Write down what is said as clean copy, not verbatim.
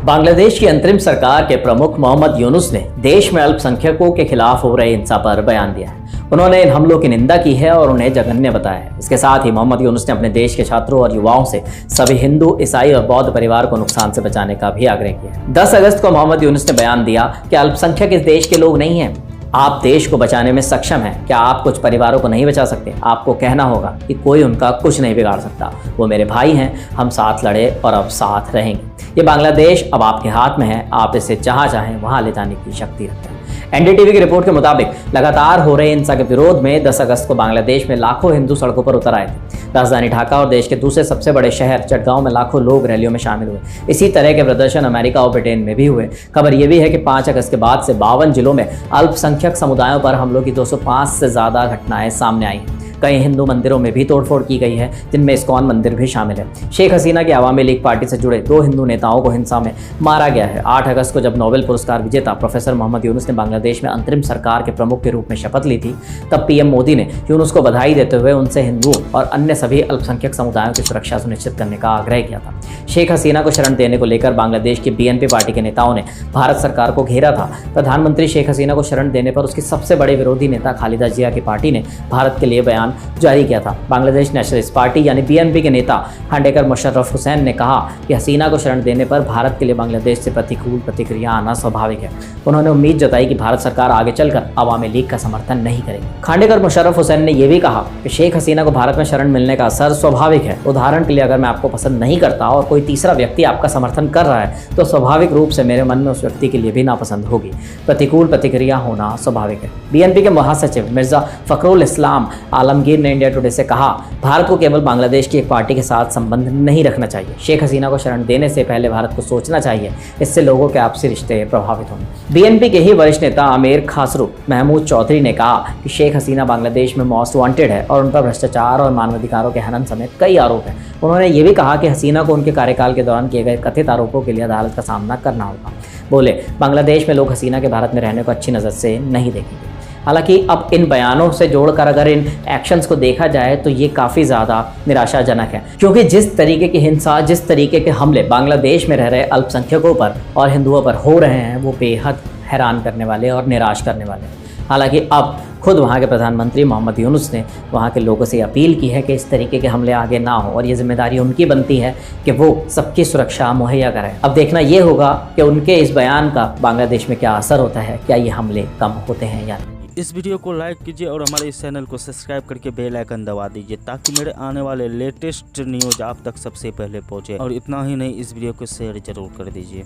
बांग्लादेश की अंतरिम सरकार के प्रमुख मोहम्मद यूनुस ने देश में अल्पसंख्यकों के खिलाफ हो रहे हिंसा पर बयान दिया है। उन्होंने इन हमलों की निंदा की है और उन्हें जघन्य बताया है। इसके साथ ही मोहम्मद यूनुस ने अपने देश के छात्रों और युवाओं से सभी हिंदू, ईसाई और बौद्ध परिवार को नुकसान से बचाने का भी आग्रह किया है। 10 अगस्त को मोहम्मद यूनुस ने बयान दिया कि अल्पसंख्यक इस देश के लोग नहीं हैं। आप देश को बचाने में सक्षम हैं। क्या आप कुछ परिवारों को नहीं बचा सकते? आपको कहना होगा कि कोई उनका कुछ नहीं बिगाड़ सकता। वो मेरे भाई हैं, हम साथ लड़े और अब साथ रहेंगे। ये बांग्लादेश अब आपके हाथ में है। आप इसे जहां चाहें वहां ले जाने की शक्ति रखते हैं। एनडीटीवी की रिपोर्ट के मुताबिक लगातार हो रहे हिंसा के विरोध में 10 अगस्त को बांग्लादेश में लाखों हिंदू सड़कों पर उतर आए थे। राजधानी ढाका और देश के दूसरे सबसे बड़े शहर चटगांव में लाखों लोग रैलियों में शामिल हुए। इसी तरह के प्रदर्शन अमेरिका और ब्रिटेन में भी हुए। खबर यह भी है कि 5 अगस्त के बाद से 52 जिलों में अल्पसंख्यक समुदायों पर हमलों की 205 से ज्यादा घटनाएं सामने आई हैं। कई हिंदू मंदिरों में भी तोड़फोड़ की गई है, जिनमें इस्कॉन मंदिर भी शामिल है। शेख हसीना की अवामी लीग पार्टी से जुड़े 2 हिंदू नेताओं को हिंसा में मारा गया है। 8 अगस्त को जब नोबेल पुरस्कार विजेता प्रोफेसर मोहम्मद यूनुस ने बांग्लादेश में अंतरिम सरकार के प्रमुख के रूप में शपथ ली थी, तब पीएम मोदी ने यूनुस को बधाई देते हुए उनसे हिंदुओं और अन्य सभी अल्पसंख्यक समुदायों की सुरक्षा सुनिश्चित करने का आग्रह किया था। शेख हसीना को शरण देने को लेकर बांग्लादेश की बीएनपी पार्टी के नेताओं ने भारत सरकार को घेरा था। प्रधानमंत्री शेख हसीना को शरण देने पर उसकी सबसे बड़े विरोधी नेता खालिदा जिया की पार्टी ने भारत के लिए बयान जारी किया था। बांग्लादेश नेशनलिस्ट पार्टी यानी बीएनपी के नेता खंडेकर मुशर्रफ हुसैन ने कहा कि हसीना को शरण देने पर भारत के लिए बांग्लादेश से प्रतिकूल प्रतिक्रिया आना स्वाभाविक है। उन्होंने उम्मीद जताई कि भारत सरकार आगे चलकर अवामी लीग का समर्थन नहीं करेगी। खंडेकर मुशर्रफ हुसैन ने यह भी कहा कि शेख हसीना को भारत में शरण मिलने का असर स्वाभाविक है। उदाहरण के लिए, अगर मैं आपको पसंद नहीं करता और कोई तीसरा व्यक्ति आपका समर्थन कर रहा है तो स्वाभाविक रूप से मेरे मन में उस व्यक्ति के लिए भी नापसंद होगी। प्रतिकूल प्रतिक्रिया होना स्वाभाविक है। बीएनपी के महासचिव मिर्जा फखरुल इस्लाम आलमगीर ने इंडिया टुडे से कहा, भारत को केवल बांग्लादेश की एक पार्टी के साथ संबंध नहीं रखना चाहिए। शेख हसीना को शरण देने से पहले भारत को सोचना चाहिए, इससे लोगों के आपसी रिश्ते प्रभावित होंगे। बीएनपी के ही वरिष्ठ नेता आमिर खासरू महमूद चौधरी ने कहा कि शेख हसीना बांग्लादेश में मोस्ट वांटेड है और उन पर भ्रष्टाचार और मानवाधिकारों के हनन समेत कई आरोप हैं। उन्होंने ये भी कहा कि हसीना को उनके कार्यकाल के दौरान किए गए कथित आरोपों के लिए अदालत का सामना करना होगा। बोले, बांग्लादेश में लोग हसीना के भारत में रहने को अच्छी नज़र से नहीं देखेंगे। हालांकि अब इन बयानों से जोड़कर अगर इन एक्शंस को देखा जाए तो ये काफ़ी ज़्यादा निराशाजनक है, क्योंकि जिस तरीके की हिंसा, जिस तरीके के हमले बांग्लादेश में रह रहे अल्पसंख्यकों पर और हिंदुओं पर हो रहे हैं, वो बेहद हैरान करने वाले और निराश करने वाले हैं। हालांकि अब खुद वहाँ के प्रधानमंत्री मोहम्मद यूनुस ने वहाँ के लोगों से अपील की है कि इस तरीके के हमले आगे ना हो और ये जिम्मेदारी उनकी बनती है कि वो सबकी सुरक्षा मुहैया करें। अब देखना ये होगा कि उनके इस बयान का बांग्लादेश में क्या असर होता है, क्या ये हमले कम होते हैं या नहीं। इस वीडियो को लाइक कीजिए और हमारे इस चैनल को सब्सक्राइब करके बेल आइकन दबा दीजिए ताकि मेरे आने वाले लेटेस्ट न्यूज़ आप तक सबसे पहले पहुंचे। और इतना ही नहीं, इस वीडियो को शेयर जरूर कर दीजिए।